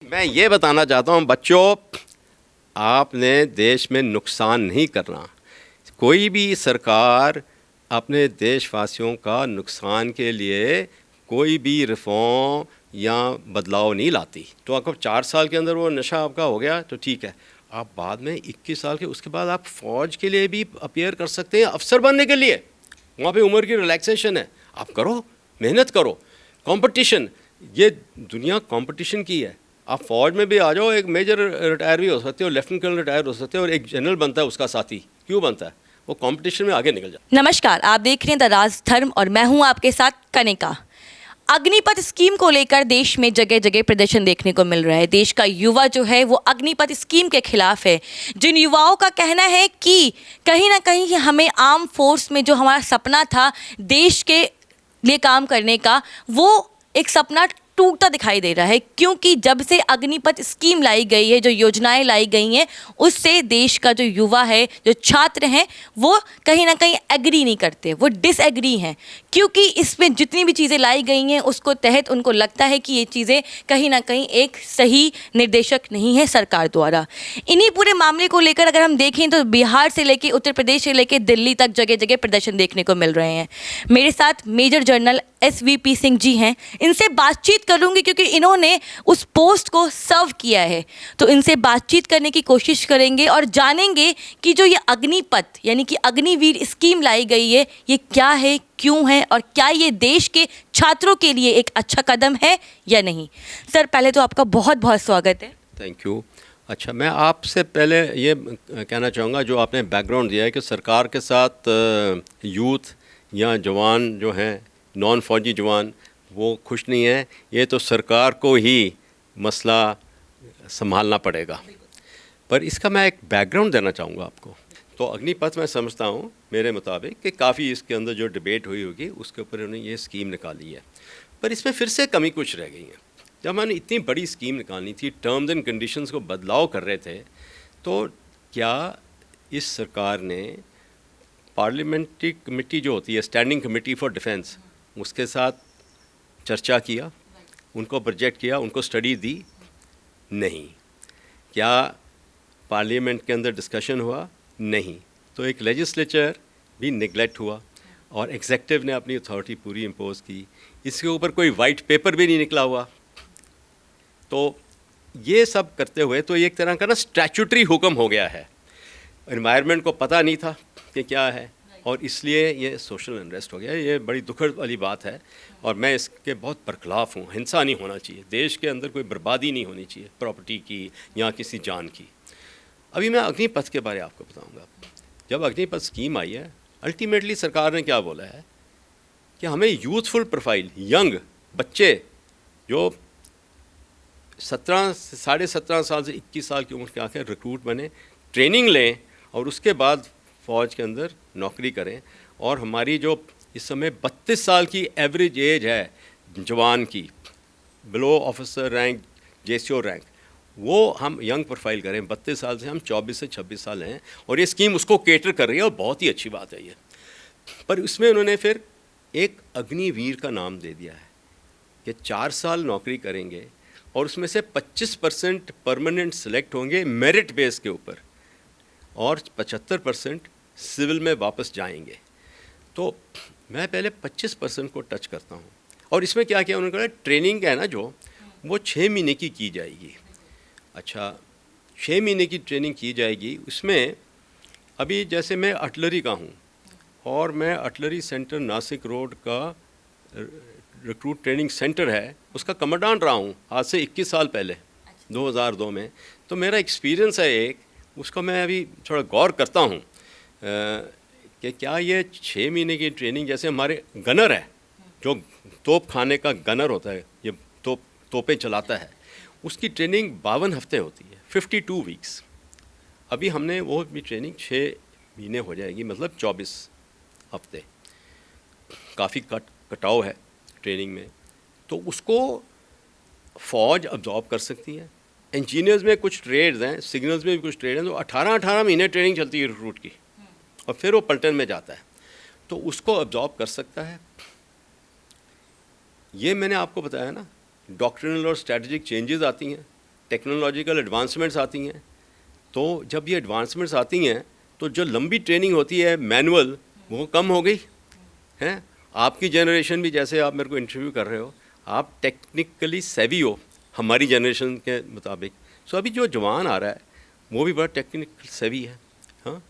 मैं ये बताना चाहता हूँ बच्चों, आपने देश में नुकसान नहीं करना। कोई भी सरकार अपने देशवासियों का नुकसान के लिए कोई भी रिफॉर्म या बदलाव नहीं लाती। तो अगर 4 साल के अंदर वो नशा आपका हो गया तो ठीक है, आप बाद में 21 साल के उसके बाद आप फ़ौज के लिए भी अपीयर कर सकते हैं, अफसर बनने के लिए। वहाँ पे उम्र की रिलैक्सेशन है, आप करो, मेहनत करो। कंपटीशन, ये दुनिया कंपटीशन की है। आप फौज में भी आ जाओ, एक मेजर रिटायर भी हो सकते हो, लेफ्टिनेंट कर्नल रिटायर हो सकते हो, और एक जनरल बनता है उसका साथी। क्यों बनता है? वो कंपटीशन में आगे निकल जाए। नमस्कार, आप देख रहे हैं द राज धर्म और मैं हूं आपके साथ कनिका। अग्निपथ स्कीम को लेकर देश में जगह जगह प्रदर्शन देखने को मिल रहा है। देश का युवा जो है वो अग्निपथ स्कीम के खिलाफ है। जिन युवाओं का कहना है कि कहीं ना कहीं हमें आर्म फोर्स में जो हमारा सपना था देश के लिए काम करने का, वो एक सपना टूटता दिखाई दे रहा है, क्योंकि जब से अग्निपथ स्कीम लाई गई है, जो योजनाएं लाई गई हैं, उससे देश का जो युवा है, जो छात्र हैं, वो कहीं ना कहीं एग्री नहीं करते, वो डिसएग्री हैं। क्योंकि इसमें जितनी भी चीज़ें लाई गई हैं उसको तहत उनको लगता है कि ये चीज़ें कहीं ना कहीं एक सही निर्देशक नहीं है सरकार द्वारा। इन्हीं पूरे मामले को लेकर अगर हम देखें तो बिहार से लेकर उत्तर प्रदेश से लेकर दिल्ली तक जगह जगह प्रदर्शन देखने को मिल रहे हैं। मेरे साथ major general SVP Singh ji हैं, इनसे बातचीत करूंगी क्योंकि इन्होंने उस पोस्ट को सर्व किया है। तो इनसे बातचीत करने की कोशिश करेंगे और जानेंगे कि जो ये अग्निपथ यानी कि अग्निवीर स्कीम लाई गई है, ये क्या है, क्यों है और क्या ये देश के छात्रों के लिए एक अच्छा कदम है या नहीं। सर, पहले तो आपका बहुत बहुत स्वागत है। Thank you. अच्छा, मैं आपसे पहले ये कहना चाहूँगा, जो आपने बैकग्राउंड दिया है कि सरकार के साथ यूथ या जवान जो हैं, नॉन फौजी जवान, वो खुश नहीं है। ये तो सरकार को ही मसला संभालना पड़ेगा। पर इसका मैं एक बैकग्राउंड देना चाहूँगा आपको। तो अग्निपथ मैं समझता हूँ मेरे मुताबिक कि काफ़ी इसके अंदर जो डिबेट हुई होगी उसके ऊपर उन्होंने ये स्कीम निकाली है, पर इसमें फिर से कमी कुछ रह गई है। जब मैंने इतनी बड़ी स्कीम निकालनी थी, टर्म्स एंड कंडीशंस को बदलाव कर रहे थे, तो क्या इस सरकार ने पार्लियामेंट्री कमेटी जो होती है, स्टैंडिंग कमेटी फॉर डिफेंस, उसके साथ चर्चा किया, उनको प्रोजेक्ट किया, उनको स्टडी दी? नहीं। क्या पार्लियामेंट के अंदर डिस्कशन हुआ? नहीं। तो एक लेजिस्लेचर भी निगलेक्ट हुआ और एग्जेक्टिव ने अपनी अथॉरिटी पूरी इम्पोज की। इसके ऊपर कोई वाइट पेपर भी नहीं निकला हुआ। तो ये सब करते हुए तो एक तरह का ना स्टैट्यूटरी हुक्म हो गया है। एनवायरनमेंट को पता नहीं था कि क्या है, और इसलिए ये सोशल अनरेस्ट हो गया। ये बड़ी दुखद वाली बात है और मैं इसके बहुत बरखिलाफ़ हूँ। हिंसा नहीं होना चाहिए, देश के अंदर कोई बर्बादी नहीं होनी चाहिए प्रॉपर्टी की या किसी जान की। अभी मैं अग्निपथ के बारे में आपको बताऊँगा। जब अग्निपथ स्कीम आई है, अल्टीमेटली सरकार ने क्या बोला है कि हमें यूथफुल प्रोफाइल, यंग बच्चे जो 17 साल से 21 साल की उम्र के आकर रिक्रूट बने, ट्रेनिंग लें और उसके बाद फ़ौज के अंदर नौकरी करें। और हमारी जो इस समय 32 साल की एवरेज एज है जवान की, below officer rank, JCO rank, वो हम यंग प्रोफाइल करें। 32 साल से हम 24 से 26 साल हैं और ये स्कीम उसको केटर कर रही है और बहुत ही अच्छी बात है ये। पर इसमें उन्होंने फिर एक अग्निवीर का नाम दे दिया है कि 4 साल नौकरी करेंगे और उसमें से 25% परमानेंट सेलेक्ट होंगे मेरिट बेस के ऊपर और 75% सिविल में वापस जाएंगे। तो मैं पहले 25% को टच करता हूँ। और इसमें क्या किया उन्होंने, कहा ट्रेनिंग है ना जो, वो 6 महीने की जाएगी। अच्छा, 6 महीने की ट्रेनिंग की जाएगी। उसमें अभी जैसे मैं आर्टिलरी का हूँ और मैं आर्टिलरी सेंटर नासिक रोड का रिक्रूट ट्रेनिंग सेंटर है, उसका कमांडेंट रहा हूँ आज से 21 साल पहले, 2002 में। तो मेरा एक्सपीरियंस है एक, उसको मैं अभी थोड़ा गौर करता हूँ कि क्या ये 6 महीने की ट्रेनिंग, जैसे हमारे गनर है जो तोप खाने का गनर होता है, ये तोपें चलाता है, उसकी ट्रेनिंग 52 हफ्ते होती है, 52 वीक्स। अभी हमने वो भी ट्रेनिंग 6 महीने हो जाएगी, मतलब 24 हफ्ते। काफ़ी कटाव है ट्रेनिंग में, तो उसको फ़ौज अब्जॉर्ब कर सकती है। इंजीनियर्स में कुछ ट्रेड्स हैं, सिग्नल्स में भी कुछ ट्रेड हैं, तो 18 महीने ट्रेनिंग चलती है रिक्रूट की और फिर वो पलटन में जाता है, तो उसको अब्जॉर्ब कर सकता है। ये मैंने आपको बताया ना, डॉक्ट्रिनल और स्ट्रेटजिक चेंजेस आती हैं टेक्नोलॉजिकल एडवांसमेंट्स आती हैं, तो जब ये एडवांसमेंट्स आती हैं तो जो लंबी ट्रेनिंग होती है मैनुअल, वो कम हो गई है। आपकी जनरेशन भी, जैसे आप मेरे को इंटरव्यू कर रहे हो, आप टेक्निकली सेवी हो हमारी जनरेशन के मुताबिक। सो अभी जो जवान आ रहा है वो भी बड़ा टेक्निकल सेवी है, हाँ,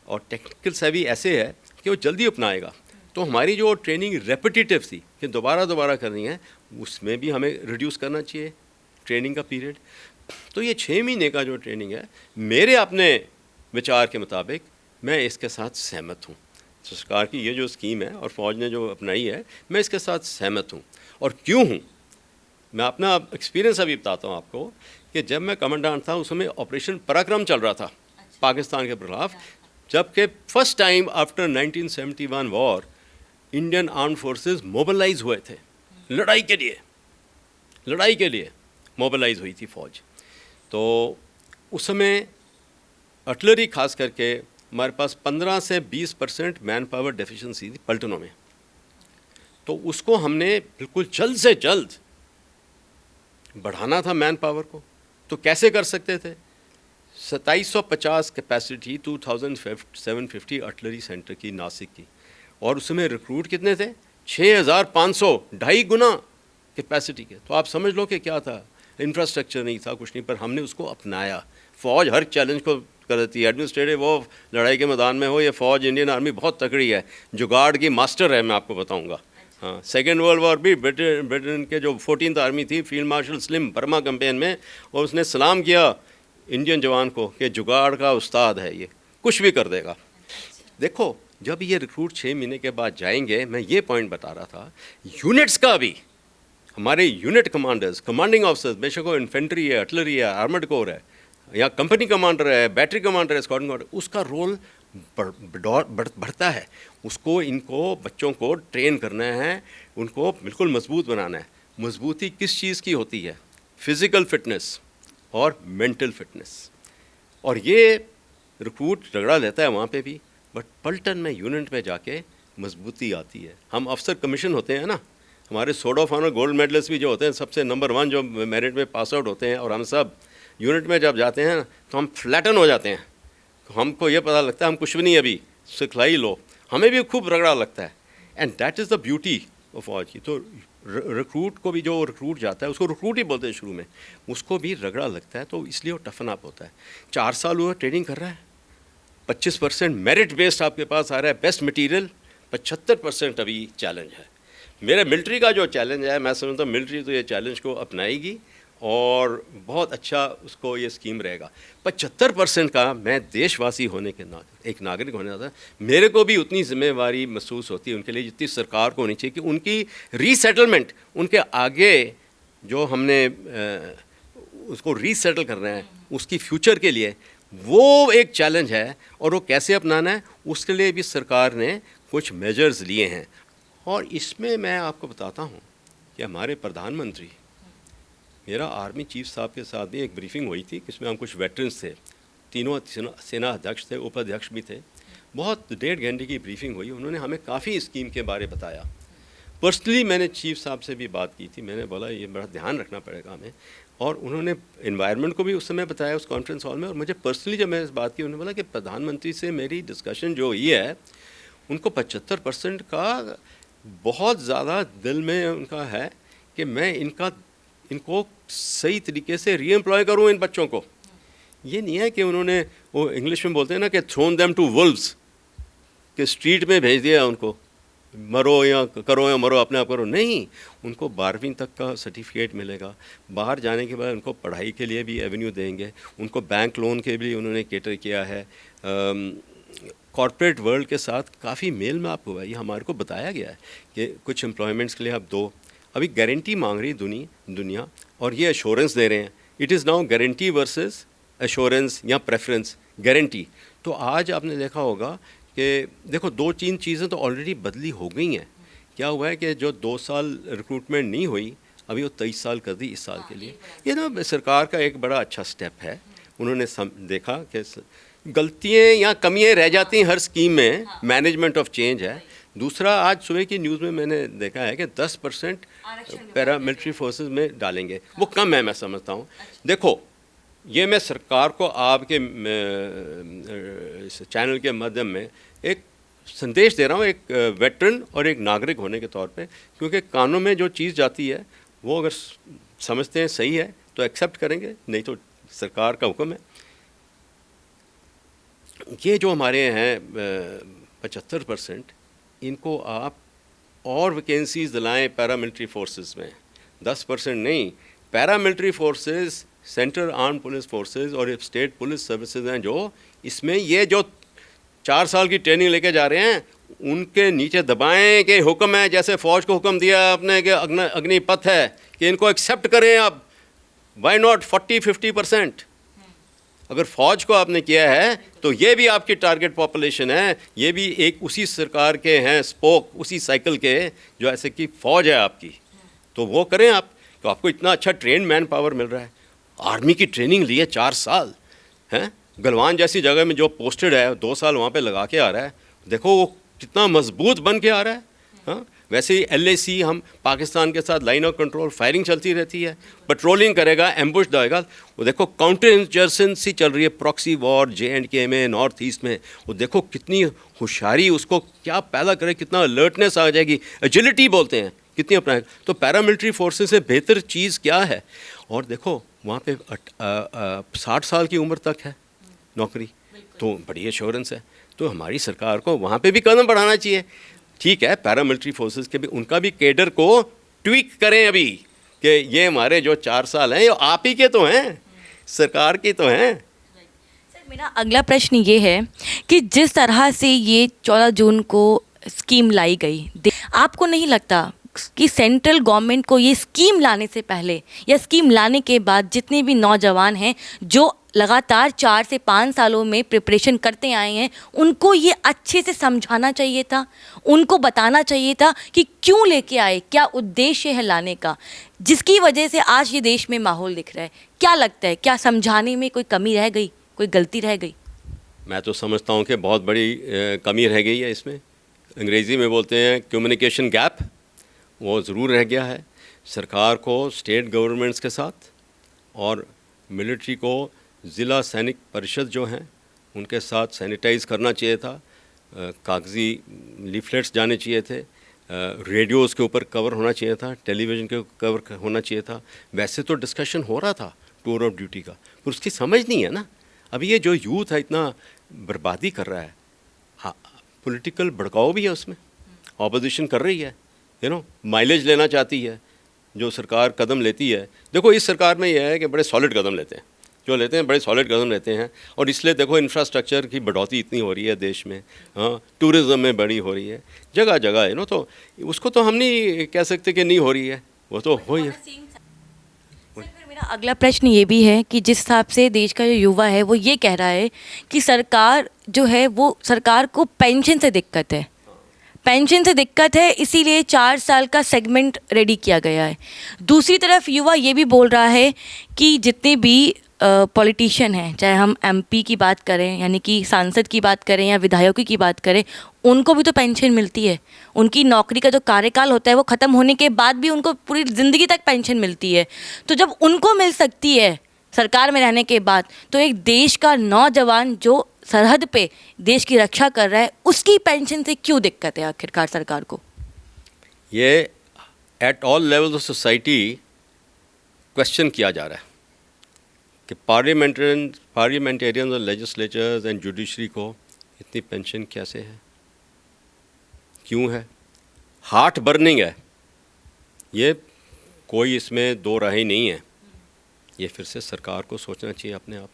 और टेक्निकल सेवी ऐसे है कि वो जल्दी अपनाएगा। तो हमारी जो ट्रेनिंग रेपिटेटिव थी कि दोबारा करनी है, उसमें भी हमें रिड्यूस करना चाहिए ट्रेनिंग का पीरियड। तो ये 6 महीने का जो ट्रेनिंग है, मेरे अपने विचार के मुताबिक मैं इसके साथ सहमत हूँ। सरकार की ये जो स्कीम है और फ़ौज ने जो अपनाई है, मैं इसके साथ सहमत हूँ। और क्यों हूँ, मैं अपना एक्सपीरियंस अभी बताता हूँ आपको कि जब मैं कमांडेंट था उस समय ऑपरेशन पराक्रम चल रहा था पाकिस्तान के खिलाफ, जबकि first time after 1971 war Indian arm forces mobilise हुए थे लड़ाई के लिए मोबिलाइज हुई थी फ़ौज। तो उस समय आर्टिलरी खास करके हमारे पास 15 से 20% मैन पावर डेफिशिएंसी थी पलटनों में। तो उसको हमने बिल्कुल जल्द से जल्द बढ़ाना था मैन पावर को। तो कैसे कर सकते थे? 2750 कैपेसिटी 2750 आर्टिलरी सेंटर की नासिक की, और उसमें रिक्रूट कितने थे? 6500, 2.5 गुना कैपेसिटी के। तो आप समझ लो कि क्या था, इंफ्रास्ट्रक्चर नहीं था, कुछ नहीं, पर हमने उसको अपनाया। फ़ौज हर चैलेंज को कर देती है, एडमिनिस्ट्रेटिव वो लड़ाई के मैदान में हो, ये फ़ौज इंडियन आर्मी बहुत तकड़ी है, जुगाड़ की मास्टर है, मैं आपको बताऊंगा। हाँ, सेकेंड वर्ल्ड वॉर भी ब्रिटेन के जो 14th आर्मी थी, field marshal slim Burma campaign में, और उसने सलाम किया इंडियन जवान को कि जुगाड़ का उस्ताद है, ये कुछ भी कर देगा। देखो, जब ये रिक्रूट 6 महीने के बाद जाएंगे, मैं ये पॉइंट बता रहा था, यूनिट्स का भी, हमारे यूनिट कमांडर्स, कमांडिंग ऑफिसर्स, बेशक वो इन्फेंट्री है, आर्टिलरी है, आर्मर्ड कोर है, या कंपनी कमांडर है, बैटरी कमांडर है, स्क्वाड्रन कमांडर, उसका रोल बढ़ता है। उसको, इनको बच्चों को ट्रेन करना है, उनको बिल्कुल मजबूत बनाना है। मजबूती किस चीज़ की होती है? फिज़िकल फिटनेस और मेंटल फिटनेस। और ये रिक्रूट झगड़ा लेता है वहाँ पे भी, बट पलटन में यूनिट में जाके मजबूती आती है। हम अफसर कमीशन होते हैं ना, हमारे sword of honour gold medallist भी जो होते हैं, सबसे नंबर 1 जो मेरिट में पास आउट होते हैं, और हम सब यूनिट में जब जाते हैं तो हम फ्लैटन हो जाते हैं। हमको ये पता लगता है हम कुछ भी नहीं, अभी सिखलाई लो, हमें भी खूब रगड़ा लगता है। And that is the beauty of फौज की। तो रिक्रूट को भी, जो रिक्रूट जाता है उसको रिक्रूट ही बोलते हैं शुरू में, उसको भी रगड़ा लगता है, तो इसलिए वो टफन अप होता है। 4 साल हुआ ट्रेनिंग कर रहा है, 25% मेरिट बेस्ड आपके पास आ रहा है, बेस्ट मटीरियल, 75% अभी चैलेंज है। मेरे मिलिट्री का जो चैलेंज है, मैं समझता हूँ मिलिट्री तो ये चैलेंज को अपनाएगी और बहुत अच्छा उसको ये स्कीम रहेगा। 75% का मैं देशवासी होने के नाते, एक नागरिक होने के नाते, मेरे को भी उतनी जिम्मेवारी महसूस होती है उनके लिए जितनी सरकार को होनी चाहिए, कि उनकी रीसेटलमेंट, उनके आगे जो हमने उसको रीसेटल करना है, उसकी फ्यूचर के लिए, वो एक चैलेंज है। और वो कैसे अपनाना है, उसके लिए भी सरकार ने कुछ मेजर्स लिए हैं। और इसमें मैं आपको बताता हूँ कि हमारे प्रधानमंत्री, मेरा आर्मी चीफ साहब के साथ भी एक ब्रीफिंग हुई थी, जिसमें हम कुछ वेटरन्स थे, तीनों सेना अध्यक्ष थे, उपाध्यक्ष भी थे, बहुत 1.5 घंटे की ब्रीफिंग हुई। उन्होंने हमें काफ़ी स्कीम के बारे बताया। पर्सनली मैंने चीफ साहब से भी बात की थी, मैंने बोला ये बड़ा ध्यान रखना पड़ेगा हमें, और उन्होंने एनवायरनमेंट को भी उस समय बताया उस कॉन्फ्रेंस हॉल में। और मुझे पर्सनली जब मैंने इस बात की, उन्होंने बोला कि प्रधानमंत्री से मेरी डिस्कशन जो हुई है, उनको 75% का बहुत ज़्यादा दिल में उनका है कि मैं इनको सही तरीके से रीएम्प्लॉय करूं इन बच्चों को। ये नहीं है कि उन्होंने, वो इंग्लिश में बोलते हैं ना कि थ्रोन देम टू वुल्व्स, कि स्ट्रीट में भेज दिया उनको, मरो या करो या मरो, अपने आप करो। नहीं, उनको 12वीं तक का सर्टिफिकेट मिलेगा। बाहर जाने के बाद उनको पढ़ाई के लिए भी एवेन्यू देंगे, उनको बैंक लोन के भी उन्होंने केटर किया है। कॉर्पोरेट वर्ल्ड के साथ काफ़ी मेल में आपको है, ये हमारे को बताया गया है कि कुछ एम्प्लॉयमेंट्स के लिए आप दो, अभी गारंटी मांग रही दुनिया, और ये एश्योरेंस दे रहे हैं। It is now guarantee versus assurance या प्रेफरेंस, गारंटी। तो आज आपने देखा होगा कि देखो 2-3 चीज़ें तो ऑलरेडी बदली हो गई हैं। क्या हुआ है कि जो 2 साल रिक्रूटमेंट नहीं हुई, अभी वो 23 साल कर दी इस साल के लिए। ये ना सरकार का एक बड़ा अच्छा स्टेप है। उन्होंने देखा कि गलतियाँ या कमियाँ रह जाती हैं हर स्कीम में, मैनेजमेंट ऑफ चेंज है, दूसरा, आज सुबह की न्यूज़ में मैंने देखा है कि 10% पैरामिलिट्री फोर्सेस में डालेंगे। वो कम है, मैं समझता हूँ। देखो, ये मैं सरकार को आपके इस चैनल के माध्यम में एक संदेश दे रहा हूँ, एक वेटरन और एक नागरिक होने के तौर पे, क्योंकि कानून में जो चीज़ जाती है वो अगर समझते हैं सही है तो एक्सेप्ट करेंगे, नहीं तो सरकार का हुक्म है। ये जो हमारे हैं 75%, इनको आप और वैकेंसीज दिलाएं पैरामिलिट्री फोर्सेस में, 10% नहीं। Paramilitary forces, central arm police forces और स्टेट पुलिस सर्विसेज हैं जो इसमें, ये जो 4 साल की ट्रेनिंग लेके जा रहे हैं, उनके नीचे दबाएं कि हुक्म है, जैसे फ़ौज को हुक्म दिया आपने कि अग्निपथ है, कि इनको एक्सेप्ट करें आप। Why not 40-50%? अगर फ़ौज को आपने किया है तो ये भी आपकी टारगेट पॉपुलेशन है, ये भी एक उसी सरकार के हैं स्पोक, उसी साइकिल के, जो ऐसे कि फ़ौज है आपकी, तो वो करें आप। तो आपको इतना अच्छा ट्रेन मैन पावर मिल रहा है, आर्मी की ट्रेनिंग लिए 4 साल हैं, गलवान जैसी जगह में जो पोस्टेड है 2 साल वहाँ पे लगा के आ रहा है, देखो वो कितना मजबूत बन के आ रहा है। हाँ, वैसे ही LAC, हम पाकिस्तान के साथ लाइन ऑफ कंट्रोल फायरिंग चलती रहती है, पेट्रोलिंग करेगा, एम्बुश देगा। वो देखो काउंटर इंसर्जेंसी चल रही है, प्रॉक्सी वॉर JNK में, नॉर्थ ईस्ट में, वो देखो कितनी होशियारी उसको क्या पैदा करे, कितना अलर्टनेस आ जाएगी, एजिलिटी बोलते हैं, कितनी अपनाएगा। तो पैरामिलिट्री फोर्सेस से बेहतर चीज़ क्या है। और देखो वहाँ पे 60 साल की उम्र तक है नौकरी, तो बड़ी एश्योरेंस है। तो हमारी सरकार को वहाँ पे भी कदम बढ़ाना चाहिए। ठीक है, पैरामिलिट्री फोर्सेस के भी, उनका भी कैडर को ट्विक करें अभी, कि ये हमारे जो 4 साल हैं ये आप ही के तो हैं, सरकार की तो हैं। सर, मेरा अगला प्रश्न ये है कि जिस तरह से ये 14 जून को स्कीम लाई गई, आपको नहीं लगता कि सेंट्रल गवर्नमेंट को ये स्कीम लाने से पहले या स्कीम लाने के बाद जितने भी नौजवान हैं जो लगातार 4 से 5 सालों में प्रिपरेशन करते आए हैं, उनको ये अच्छे से समझाना चाहिए था, उनको बताना चाहिए था कि क्यों लेके आए, क्या उद्देश्य है लाने का, जिसकी वजह से आज ये देश में माहौल दिख रहा है। क्या लगता है, क्या समझाने में कोई कमी रह गई, कोई गलती रह गई? मैं तो समझता हूँ कि बहुत बड़ी कमी रह गई है इसमें। अंग्रेज़ी में बोलते हैं कम्युनिकेशन गैप, वो ज़रूर रह गया है। सरकार को स्टेट गवर्नमेंट्स के साथ और मिलिट्री को ज़िला सैनिक परिषद जो हैं उनके साथ सैनिटाइज़ करना चाहिए था, कागज़ी लीफलेट्स जाने चाहिए थे, रेडियोज़ के ऊपर कवर होना चाहिए था, टेलीविज़न के कवर होना चाहिए था। वैसे तो डिस्कशन हो रहा था टूर ऑफ ड्यूटी का, पर उसकी समझ नहीं है ना। अभी ये जो यूथ है इतना बर्बादी कर रहा है, हाँ, पॉलिटिकल भड़काव भी है उसमें, ऑपोजिशन कर रही है, माइलेज लेना चाहती है जो सरकार कदम लेती है। देखो इस सरकार में यह है कि बड़े सॉलिड कदम लेते हैं, जो लेते हैं बड़े सॉलिड कदम लेते हैं, और इसलिए देखो इंफ्रास्ट्रक्चर की बढ़ोतरी इतनी हो रही है देश में, हाँ, टूरिज़्म में बड़ी हो रही है जगह जगह, तो उसको तो हम नहीं कह सकते कि नहीं हो रही है, वो तो हो ही है। फिर मेरा अगला प्रश्न ये भी है कि जिस हिसाब से देश का जो युवा है वो ये कह रहा है कि सरकार जो है वो, सरकार को पेंशन से दिक्कत है, पेंशन से दिक्कत है, इसीलिए 4 साल का सेगमेंट रेडी किया गया है। दूसरी तरफ युवा ये भी बोल रहा है कि जितने भी पॉलिटिशियन हैं, चाहे हम MP की बात करें, यानी कि सांसद की बात करें या विधायकों की बात करें, उनको भी तो पेंशन मिलती है। उनकी नौकरी का जो कार्यकाल होता है वो ख़त्म होने के बाद भी उनको पूरी ज़िंदगी तक पेंशन मिलती है। तो जब उनको मिल सकती है सरकार में रहने के बाद, तो एक देश का नौजवान जो सरहद पे देश की रक्षा कर रहा है, उसकी पेंशन से क्यों दिक्कत है आखिरकार सरकार को? ये at all levels of society question किया जा रहा है कि पार्लियामेंटेरियंस और लेजिस्लेचर्स एंड जुडिशरी को इतनी पेंशन कैसे है, क्यों है, हार्ट बर्निंग है। ये कोई इसमें दो राहें नहीं है। ये फिर से सरकार को सोचना चाहिए अपने आप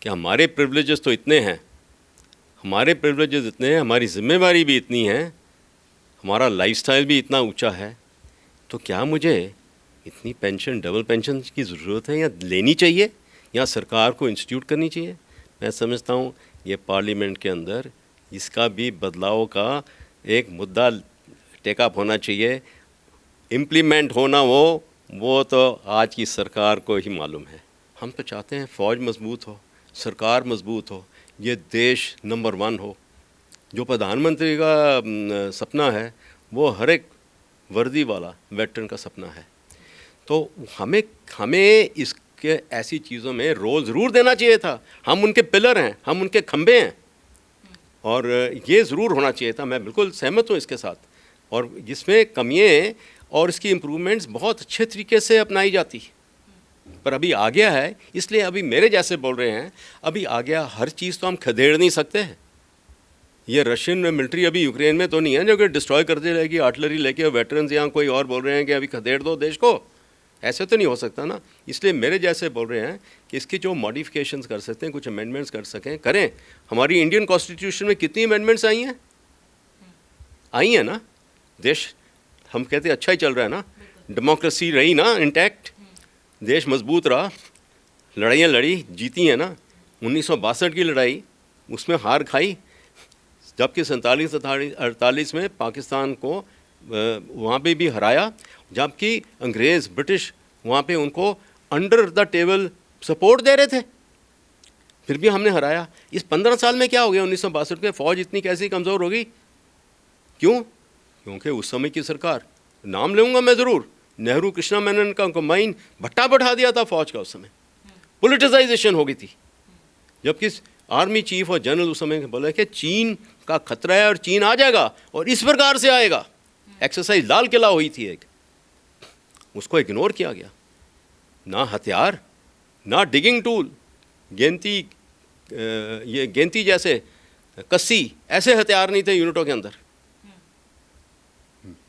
कि हमारे प्रिविलेजेस तो इतने हैं, हमारे प्रिविलेजेस इतने हैं, हमारी ज़िम्मेवारी भी इतनी है, हमारा लाइफस्टाइल भी इतना ऊंचा है, तो क्या मुझे इतनी पेंशन, डबल पेंशन की ज़रूरत है या लेनी चाहिए या सरकार को इंस्टीट्यूट करनी चाहिए? मैं समझता हूँ ये पार्लियामेंट के अंदर इसका भी बदलाव का एक मुद्दा टेकअप होना चाहिए। इम्प्लीमेंट होना वो तो आज की सरकार को ही मालूम है। हम तो चाहते हैं फ़ौज मजबूत हो, सरकार मजबूत हो, ये देश नंबर 1 हो, जो प्रधानमंत्री का सपना है वो हर एक वर्दी वाला वेटरन का सपना है। तो हमें हमें इसके ऐसी चीज़ों में रोल ज़रूर देना चाहिए था। हम उनके पिलर हैं, हम उनके खंभे हैं, और ये ज़रूर होना चाहिए था। मैं बिल्कुल सहमत हूँ इसके साथ, और जिसमें कमियाँ और इसकी इम्प्रूवमेंट्स बहुत अच्छे तरीके से अपनाई जाती, पर अभी आ गया है, इसलिए अभी मेरे जैसे बोल रहे हैं अभी आ गया। हर चीज़ तो हम खदेड़ नहीं सकते हैं। ये रशियन मिलिट्री अभी यूक्रेन में तो नहीं है जो कि डिस्ट्रॉय करते रहेगी आर्टिलरी लेके, वेटरन्स यहाँ कोई और बोल रहे हैं कि अभी खदेड़ दो देश को, ऐसे तो नहीं हो सकता ना। इसलिए मेरे जैसे बोल रहे हैं कि इसकी जो मॉडिफिकेशंस कर सकते हैं, कुछ अमेंडमेंट्स कर सकें, करें। हमारी इंडियन कॉन्स्टिट्यूशन में कितनी अमेंडमेंट्स आई हैं ना। देश हम कहते हैं अच्छा ही चल रहा है ना, डेमोक्रेसी रही ना इंटैक्ट, देश मजबूत रहा, लड़ाइयाँ लड़ी, जीती हैं ना। 1962 की लड़ाई, उसमें हार खाई, जबकि 47-48 में पाकिस्तान को वहाँ पे भी हराया, जबकि अंग्रेज़ ब्रिटिश वहाँ पे उनको अंडर द टेबल सपोर्ट दे रहे थे, फिर भी हमने हराया। इस 15 साल में क्या हो गया 1962 के? फ़ौज इतनी कैसी कमज़ोर हो गई? क्यों? क्योंकि उस समय की सरकार, नाम लूँगा मैं ज़रूर, नेहरू कृष्णा मेनन का कंबाइन भट्टा बढ़ा दिया था फ़ौज का। उस समय पोलिटिसाइजेशन हो गई थी, जबकि आर्मी चीफ और जनरल उस समय बोले कि चीन का खतरा है और चीन आ जाएगा और इस प्रकार से आएगा। एक्सरसाइज लाल किला हुई थी एक, उसको इग्नोर किया गया। ना हथियार, ना डिगिंग टूल, गेंती, ये गेंती जैसे कस्सी, ऐसे हथियार नहीं थे यूनिटों के अंदर।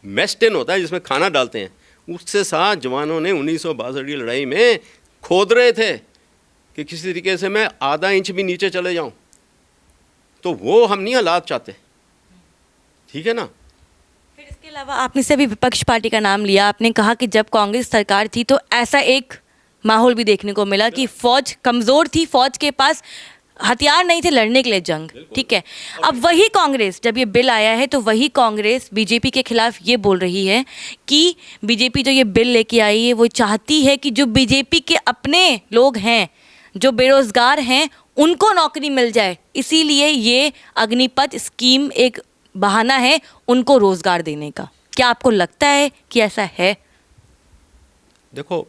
मेस टिन होता है जिसमें खाना डालते हैं, उससे साथ जवानों ने 1962 की लड़ाई में खोद रहे थे कि किसी तरीके से मैं आधा इंच भी नीचे चले जाऊं। तो वो हम नहीं हालात चाहते, ठीक है ना। फिर इसके अलावा आपने से अभी विपक्ष पार्टी का नाम लिया, आपने कहा कि जब कांग्रेस सरकार थी तो ऐसा एक माहौल भी देखने को मिला कि फौज कमज़ोर थी, फौज के पास हथियार नहीं थे लड़ने के लिए जंग, ठीक है। अब वही कांग्रेस, जब ये बिल आया है तो वही कांग्रेस बीजेपी के खिलाफ ये बोल रही है कि बीजेपी जो ये बिल लेके आई है वो चाहती है कि जो बीजेपी के अपने लोग हैं, जो बेरोजगार हैं, उनको नौकरी मिल जाए, इसीलिए ये अग्निपथ स्कीम एक बहाना है उनको रोजगार देने का। क्या आपको लगता है कि ऐसा है? देखो,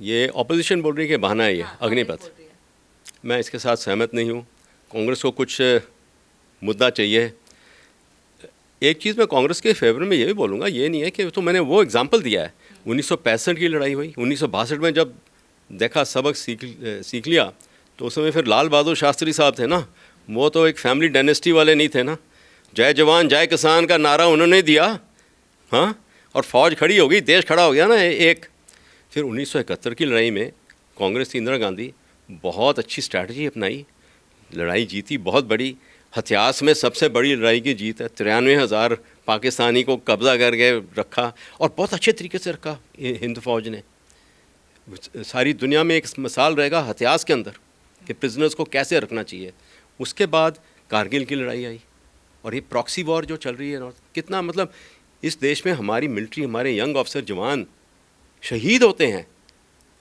ये ऑपोजिशन बोल रही है कि बहाना है ये अग्निपथ, मैं इसके साथ सहमत नहीं हूँ। कांग्रेस को कुछ मुद्दा चाहिए। एक चीज़ मैं कांग्रेस के फेवर में ये भी बोलूँगा, ये नहीं है कि तो मैंने वो एग्जांपल दिया है, 1965 की लड़ाई हुई, 1962 में जब देखा सबक सीख लिया, तो उस समय फिर लाल बहादुर शास्त्री साहब थे ना, वो तो एक फैमिली डायनेस्टी वाले नहीं थे ना। जय जवान जय किसान का नारा उन्होंने दिया, हाँ, और फौज खड़ी हो गई, देश खड़ा हो गया ना एक। फिर 1971 की लड़ाई में कांग्रेस की इंदिरा गांधी बहुत अच्छी स्ट्रैटेजी अपनाई, लड़ाई जीती, बहुत बड़ी, इतिहास में सबसे बड़ी लड़ाई की जीत है। 93,000 पाकिस्तानी को कब्ज़ा करके रखा, और बहुत अच्छे तरीके से रखा हिंद फौज ने। सारी दुनिया में एक मिसाल रहेगा इतिहास के अंदर कि प्रिजनर्स को कैसे रखना चाहिए। उसके बाद कारगिल की लड़ाई आई, और ये प्रॉक्सी वॉर जो चल रही है, कितना मतलब इस देश में हमारी मिलिट्री, हमारे यंग ऑफिसर जवान शहीद होते हैं।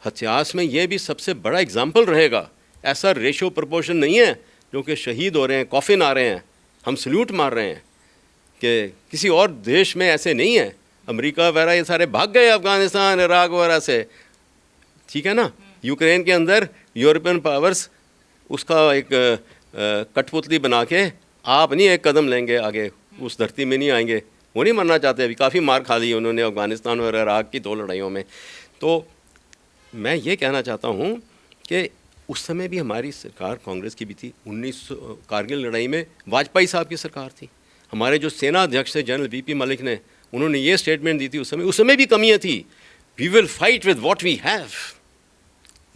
इतिहास में ये भी सबसे बड़ा एग्जाम्पल रहेगा। ऐसा रेशो प्रोपोर्शन नहीं है जो कि शहीद हो रहे हैं, कॉफिन आ रहे हैं, हम सल्यूट मार रहे हैं, कि किसी और देश में ऐसे नहीं है। अमेरिका वगैरह ये सारे भाग गए अफ़गानिस्तान, इराक वगैरह से, ठीक है ना। यूक्रेन के अंदर यूरोपियन पावर्स उसका एक कठपुतली बना के आप नहीं एक कदम लेंगे आगे, उस धरती में नहीं आएंगे, वो नहीं मरना चाहते। अभी काफ़ी मार खा ली उन्होंने अफ़गानिस्तान और इराक की 2 लड़ाइयों में। तो मैं ये कहना चाहता हूँ कि उस समय भी हमारी सरकार कांग्रेस की भी थी। 19 कारगिल लड़ाई में वाजपेयी साहब की सरकार थी। हमारे जो सेना अध्यक्ष थे जनरल वीपी मलिक ने, उन्होंने ये स्टेटमेंट दी थी उस समय भी कमियाँ थी। We will fight with what we have.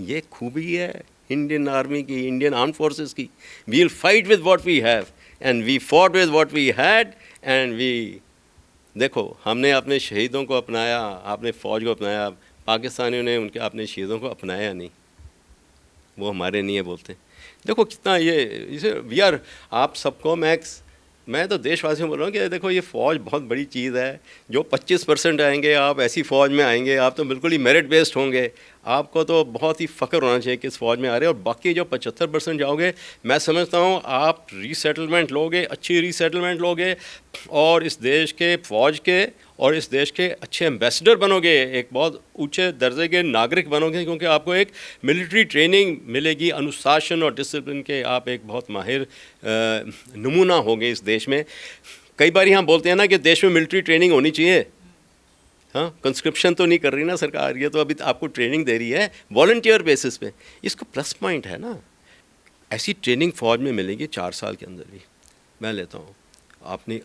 ये खूबी है इंडियन आर्मी की, इंडियन आर्म फोर्सेस की। We will fight with what we have and we fought with what we had and we. देखो, हमने अपने शहीदों को अपनाया, आपने फ़ौज को अपनाया, पाकिस्तानियों ने उनके अपने शहीदों को अपनाया नहीं, वो हमारे नहीं है बोलते। देखो कितना ये इसे वी आर, आप सबको मैं मैं तो देशवासियों बोल रहा हूँ कि देखो ये फ़ौज बहुत बड़ी चीज़ है। जो 25% आएंगे आप ऐसी फ़ौज में आएंगे, आप तो बिल्कुल ही मेरिट बेस्ड होंगे। आपको तो बहुत ही फ़ख्र होना चाहिए कि इस फ़ौज में आ रहे हैं। और बाकी जो 75% जाओगे, मैं समझता हूँ आप रीसेटलमेंट लोगे, अच्छी रीसेटलमेंट लोगे और इस देश के फ़ौज के और इस देश के अच्छे एम्बेसडर बनोगे, एक बहुत ऊंचे दर्जे के नागरिक बनोगे, क्योंकि आपको एक मिलिट्री ट्रेनिंग मिलेगी, अनुशासन और डिसिप्लिन के आप एक बहुत माहिर नमूना होंगे इस देश में। कई बार हम बोलते हैं ना कि देश में मिलिट्री ट्रेनिंग होनी चाहिए। हाँ, कंस्क्रिप्शन तो नहीं कर रही ना सरकार, ये तो अभी आपको ट्रेनिंग दे रही है वॉलंटियर बेसिस पे। इसको प्लस पॉइंट है ना, ऐसी ट्रेनिंग फ़ौज में मिलेगी 4 साल के अंदर भी। मैं लेता हूँ आपने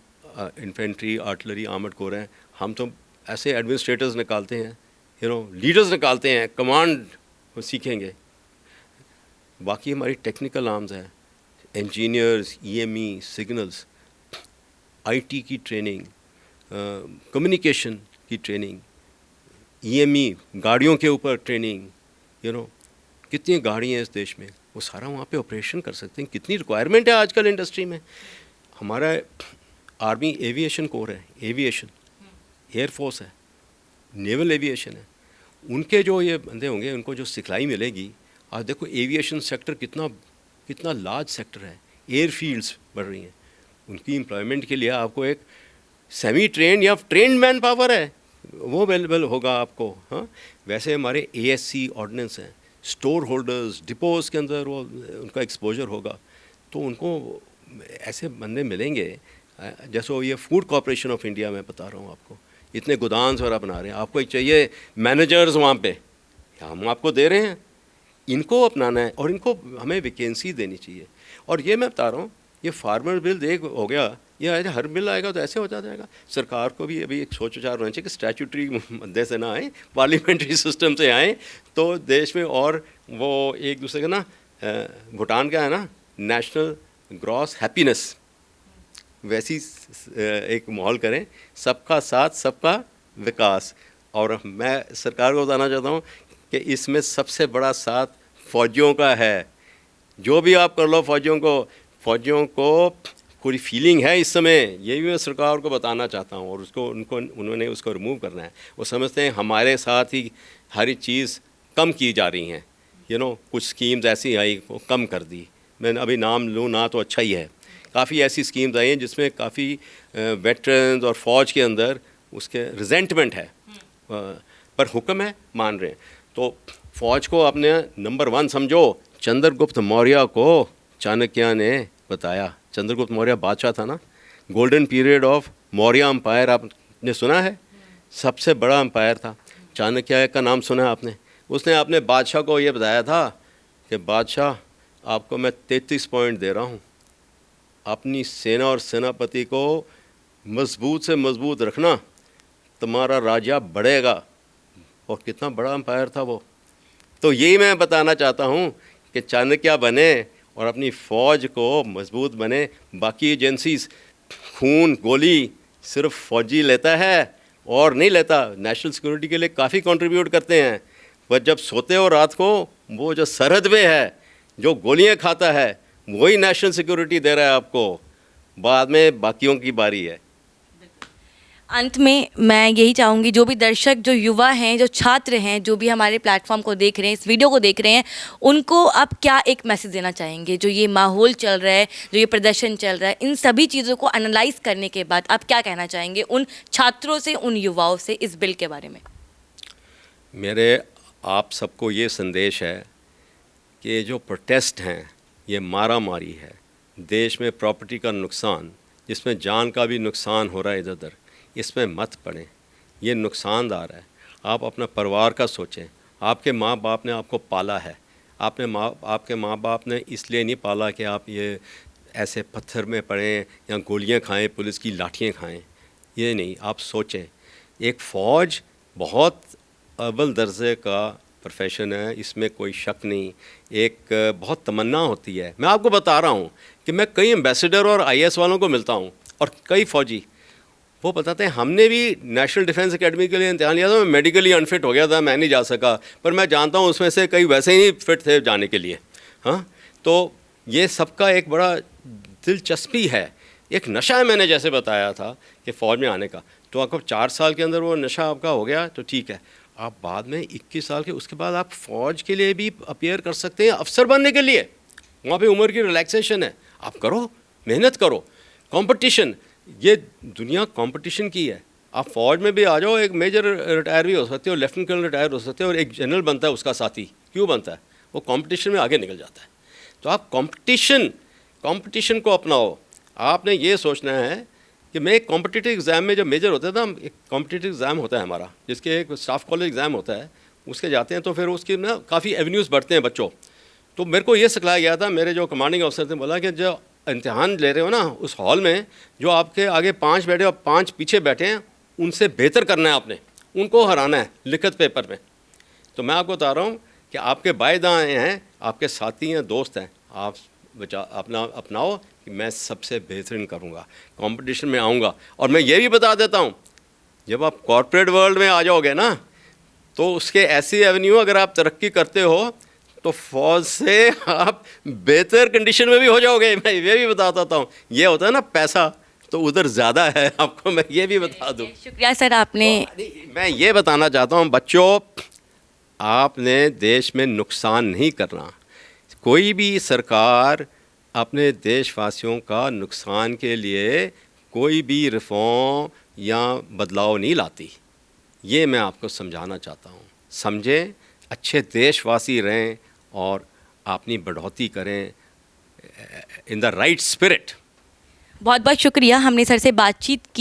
इन्फेंट्री, आर्टिलरी, आर्मर्ड कोर हैं, हम तो ऐसे एडमिनिस्ट्रेटर्स निकालते हैं, लीडर्स निकालते हैं, कमांड सीखेंगे। बाकी हमारी टेक्निकल आर्म्स हैं, इंजीनियर्स, ईएमई, सिग्नल्स, आईटी की ट्रेनिंग, कम्युनिकेशन की ट्रेनिंग, ईएमई, गाड़ियों के ऊपर ट्रेनिंग, कितनी गाड़ियाँ हैं इस देश में, वो सारा वहाँ पे ऑपरेशन कर सकते हैं। कितनी रिक्वायरमेंट है आजकल इंडस्ट्री में। हमारा आर्मी एविएशन कोर है, एविएशन, एयरफोर्स है, नेवल एविएशन है, उनके जो ये बंदे होंगे उनको जो सिखलाई मिलेगी। आज देखो एविएशन सेक्टर कितना लार्ज सेक्टर है, एयरफील्ड्स बढ़ रही हैं, उनकी एम्प्लॉयमेंट के लिए आपको एक सेमी ट्रेंड या ट्रेंड मैन पावर है वो अवेलेबल होगा आपको। हाँ, वैसे हमारे एएससी ऑर्डिनेंस हैं, स्टोर होल्डर्स, डिपोज के अंदर वो उनका एक्सपोजर होगा, तो उनको ऐसे बंदे मिलेंगे। जैसे ये फूड कॉर्पोरेशन ऑफ इंडिया मैं बता रहा हूँ आपको, इतने गोदाम्स वगैरह बना रहे हैं, आपको एक चाहिए मैनेजर्स वहाँ पे, हम आपको दे रहे हैं, इनको अपनाना है और इनको हमें वैकेंसी देनी चाहिए। और ये मैं बता रहा हूँ, ये फार्मर बिल एक हो गया, ये हर बिल आएगा तो ऐसे हो जाएगा। सरकार को भी अभी एक सोच विचार होना चाहिए कि स्टैट्यूटरी मुद्दे से ना आए, पार्लियामेंट्री सिस्टम से आए, तो देश में और वो एक दूसरे का ना, भूटान का है ना नेशनल ग्रॉस हैप्पीनेस, वैसी एक माहौल करें, सबका साथ सबका विकास। और मैं सरकार को बताना चाहता हूँ कि इसमें सबसे बड़ा साथ फ़ौजियों का है। जो भी आप कर लो फ़ौजियों को पूरी फीलिंग है इस समय, ये भी मैं सरकार को बताना चाहता हूँ। और उन्होंने उसको रिमूव करना है। वो समझते हैं हमारे साथ ही हर एक चीज़ कम की जा रही हैं। कुछ स्कीम्स ऐसी आई वो कम कर दी, मैं अभी नाम लूँ ना तो अच्छा ही है। काफ़ी ऐसी स्कीम्स आई हैं जिसमें काफ़ी वेटरन्स और फ़ौज के अंदर उसके रिजेंटमेंट है, पर हुक्म है, मान रहे हैं। तो फ़ौज को अपने नंबर 1 समझो। चंद्रगुप्त मौर्य को चाणक्य ने बताया, चंद्रगुप्त मौर्य बादशाह था ना, golden period of Maurya empire आपने सुना है, सबसे बड़ा एम्पायर था। चाणक्य का नाम सुना है आपने। उसने अपने बादशाह को ये बताया था कि बादशाह आपको मैं 33 पॉइंट दे रहा हूँ, अपनी सेना और सेनापति को मजबूत से मजबूत रखना, तुम्हारा राजा बढ़ेगा। और कितना बड़ा एम्पायर था वो। तो यही मैं बताना चाहता हूँ कि चाणक्य बने और अपनी फ़ौज को मजबूत बने। बाकी एजेंसीज खून गोली सिर्फ फ़ौजी लेता है और नहीं लेता, नेशनल सिक्योरिटी के लिए काफ़ी कंट्रीब्यूट करते हैं, पर जब सोते हो रात को, वो जो सरहद पे है, जो गोलियां खाता है, वही नेशनल सिक्योरिटी दे रहा है आपको। बाद में बाकियों की बारी है। अंत में मैं यही चाहूँगी, जो भी दर्शक, जो युवा हैं, जो छात्र हैं, जो भी हमारे प्लेटफॉर्म को देख रहे हैं, इस वीडियो को देख रहे हैं, उनको आप क्या एक मैसेज देना चाहेंगे? जो ये माहौल चल रहा है, जो ये प्रदर्शन चल रहा है, इन सभी चीज़ों को एनालाइज करने के बाद आप क्या कहना चाहेंगे उन छात्रों से, उन युवाओं से इस बिल के बारे में? मेरे आप सबको ये संदेश है कि जो प्रोटेस्ट हैं, ये मारा मारी है, देश में प्रॉपर्टी का नुकसान, जिसमें जान का भी नुकसान हो रहा है इधर उधर, इसमें मत पड़ें। ये नुकसानदार है। आप अपना परिवार का सोचें। आपके माँ बाप ने आपको पाला है, आपके माँ बाप ने इसलिए नहीं पाला कि आप ये ऐसे पत्थर में पड़ें या गोलियां खाएं, पुलिस की लाठियां खाएं। ये नहीं, आप सोचें। एक फ़ौज बहुत अव्वल दर्जे का प्रोफेशन है, इसमें कोई शक नहीं। एक बहुत तमन्ना होती है। मैं आपको बता रहा हूँ कि मैं कई एम्बेसडर और आईएएस वालों को मिलता हूँ और कई फ़ौजी, वो बताते हैं हमने भी नेशनल डिफेंस एकेडमी के लिए इम्तिहान लिया था, मैं मेडिकली अनफिट हो गया था, मैं नहीं जा सका, पर मैं जानता हूँ उसमें से कई वैसे ही फिट थे जाने के लिए। हाँ, तो ये सबका एक बड़ा दिलचस्पी है एक नशा है, मैंने जैसे बताया था कि फ़ौज में आने का, तो आपको 4 साल के अंदर वो नशा आपका हो गया तो ठीक है, आप बाद में 21 साल के उसके बाद आप फ़ौज के लिए भी अपीयर कर सकते हैं अफसर बनने के लिए। वहाँ पे उम्र की रिलैक्सेशन है, आप करो, मेहनत करो। कंपटीशन, ये दुनिया कंपटीशन की है। आप फ़ौज में भी आ जाओ, एक मेजर रिटायर भी हो सकते हो, लेफ्टिनेंट कर्नल रिटायर हो सकते हो, और एक जनरल बनता है उसका साथी। क्यों बनता है? वो कंपटीशन में आगे निकल जाता है। तो आप कंपटीशन को अपनाओ। आपने ये सोचना है कि मैं एक कॉम्पिटिटिव एग्ज़ाम में, जब मेजर होता है ना, एक कॉम्पिटिटिव एग्ज़ाम होता है हमारा, जिसके एक स्टाफ कॉलेज एग्ज़ाम होता है, उसके जाते हैं तो फिर उसकी ना काफ़ी एवेन्यूज़ बढ़ते हैं बच्चों। तो मेरे को ये सिखाया गया था, मेरे जो कमांडिंग अफसर ने बोला कि जो इम्तिहान ले रहे हो ना उस हॉल में, जो आपके आगे 5 बैठे और 5 पीछे बैठे हैं, उनसे बेहतर करना है आपने, उनको हराना है लिखित पेपर में। तो मैं आपको बता रहा हूँ कि आपके बाएं दाएं हैं, आपके साथी हैं, दोस्त हैं, आप अपनाओ कि मैं सबसे बेहतरीन करूँगा, कंपटीशन में आऊँगा। और मैं ये भी बता देता हूँ, जब आप कॉर्पोरेट वर्ल्ड में आ जाओगे ना, तो उसके ऐसी एवेन्यू अगर आप तरक्की करते हो तो फ़ौज से आप बेहतर कंडीशन में भी हो जाओगे। मैं ये भी बता देता हूँ, ये होता है ना पैसा, तो उधर ज़्यादा है, आपको मैं ये भी बता दूँ। शुक्रिया सर, आपने मैं ये बताना चाहता हूँ बच्चों, आपने देश में नुकसान नहीं करना। कोई भी सरकार अपने देशवासियों का नुकसान के लिए कोई भी रिफॉर्म या बदलाव नहीं लाती। ये मैं आपको समझाना चाहता हूँ। समझें, अच्छे देशवासी रहें और अपनी बढ़ोतरी करें इन द राइट स्पिरिट। बहुत बहुत शुक्रिया, हमने सर से बातचीत की।